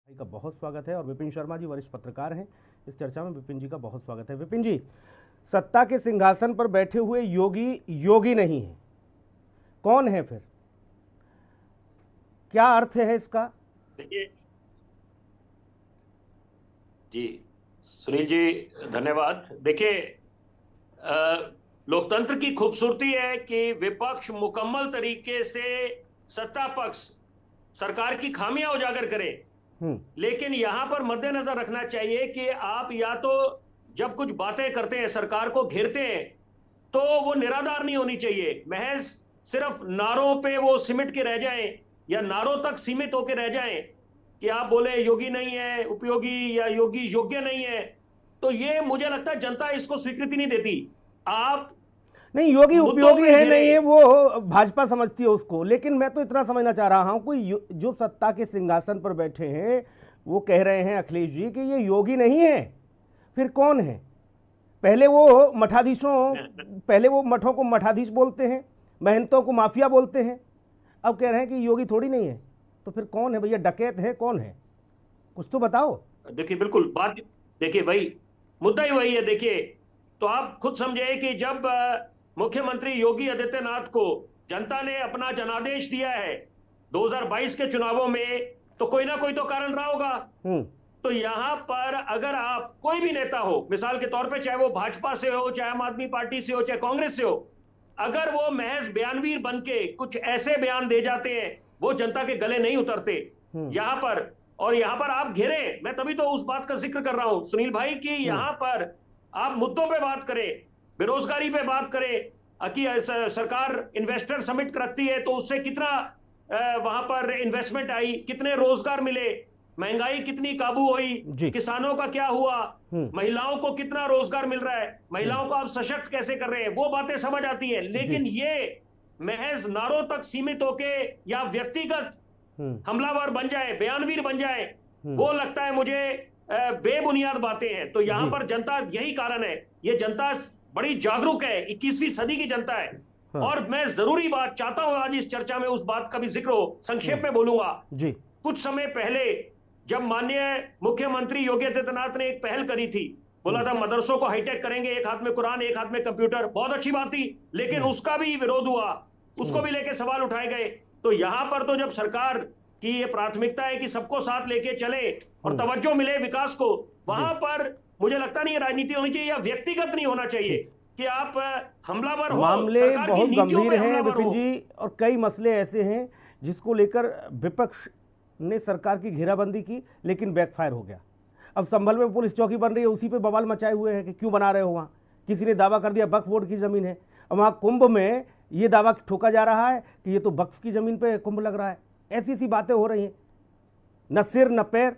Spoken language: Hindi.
का बहुत स्वागत है और विपिन शर्मा जी वरिष्ठ पत्रकार हैं। इस चर्चा में विपिन जी का बहुत स्वागत है। विपिन जी, सत्ता के सिंहासन पर बैठे हुए योगी योगी नहीं है, कौन है फिर? क्या अर्थ है इसका? देखिए जी, सुनील जी धन्यवाद। देखिए, लोकतंत्र की खूबसूरती है कि विपक्ष मुकम्मल तरीके से सत्ता पक्ष सरकार की खामियां उजागर करे, लेकिन यहां पर मद्देनजर रखना चाहिए कि आप या तो जब कुछ बातें करते हैं, सरकार को घेरते हैं, तो वो निराधार नहीं होनी चाहिए। महज सिर्फ नारों पे वो सिमट के रह जाएं या नारों तक सीमित होकर रह जाएं कि आप बोले योगी नहीं है उपयोगी या योगी योग्य नहीं है, तो ये मुझे लगता है जनता इसको स्वीकृति नहीं देती। आप नहीं, योगी मुद्दों उपयोगी पे है घेरे। नहीं है, वो भाजपा समझती है उसको, लेकिन मैं तो इतना समझना चाह रहा हूं, कोई जो सत्ता के सिंहासन पर बैठे हैं वो कह रहे हैं अखिलेश जी कि ये योगी नहीं है, फिर कौन है? पहले वो मठों को मठाधीश बोलते हैं, महंतों को माफिया बोलते हैं, अब कह रहे हैं कि योगी थोड़ी नहीं है, तो फिर कौन है भैया? डकैत है? कौन है? कुछ तो बताओ। देखिए, बिल्कुल बात, देखिए वही मुद्दा ही वही है। देखिए, तो आप खुद समझे कि जब मुख्यमंत्री योगी आदित्यनाथ को जनता ने अपना जनादेश दिया है 2022 के चुनावों में, तो कोई ना कोई तो कारण रहा होगा। तो यहां पर अगर आप कोई भी नेता हो, मिसाल के तौर पे चाहे वो भाजपा से हो, चाहे आम आदमी पार्टी से हो, चाहे कांग्रेस से हो, अगर वो महज बयानवीर बन के कुछ ऐसे बयान दे जाते हैं, वो जनता के गले नहीं उतरते यहां पर। और यहां पर आप घिरे, मैं तभी तो उस बात का जिक्र कर रहा हूं सुनील भाई कि यहां पर आप मुद्दों पे बात करें, बेरोजगारी पे बात करें कि सरकार इन्वेस्टर समिट रखती है तो उससे कितना वहां पर इन्वेस्टमेंट आई, कितने रोजगार मिले, महंगाई कितनी काबू हुई, किसानों का क्या हुआ, महिलाओं को कितना रोजगार मिल रहा है, महिलाओं को आप सशक्त कैसे कर रहे हैं, वो बातें समझ आती है। लेकिन ये महज नारों तक सीमित होके या व्यक्तिगत हमलावर बन जाए, बयानवीर बन जाए, वो लगता है मुझे बेबुनियाद बातें हैं। तो यहां पर जनता, यही कारण है, ये जनता बड़ी जागरूक है, 21वीं सदी की जनता है। और मैं जरूरी बात चाहता हूं आज इस चर्चा में, उस बात का भी जिक्र हो, संक्षेप में बोलूंगा। कुछ समय पहले जब माननीय मुख्यमंत्री योगी आदित्यनाथ ने एक पहल करी थी, बोला था मदरसों को हाईटेक करेंगे, एक हाथ में कुरान एक हाथ में कंप्यूटर, बहुत अच्छी बात थी, लेकिन उसका भी विरोध हुआ, उसको भी लेके सवाल उठाए गए। तो यहां पर तो जब सरकार की ये प्राथमिकता है कि सबको साथ लेके चले और तवज्जो मिले विकास को, वहां पर मुझे लगता नहीं राजनीति होनी चाहिए या व्यक्तिगत नहीं होना चाहिए कि आप हमलावर हो, मामले सरकार की बहुत नीतियों गंभीर पे हैं हमलावर विपिन हो। जी, और कई मसले ऐसे हैं जिसको लेकर विपक्ष ने सरकार की घेराबंदी की, लेकिन बैकफायर हो गया। अब संभल में पुलिस चौकी बन रही है, उसी पे बवाल मचाए हुए हैं कि क्यों बना रहे हो वहाँ। किसी ने दावा कर दिया वक्फ बोर्ड की ज़मीन है, और वहाँ कुंभ में ये दावा ठोका जा रहा है कि ये तो वक्फ की ज़मीन पे कुंभ लग रहा है। ऐसी ऐसी बातें हो रही हैं, न सिर न पैर।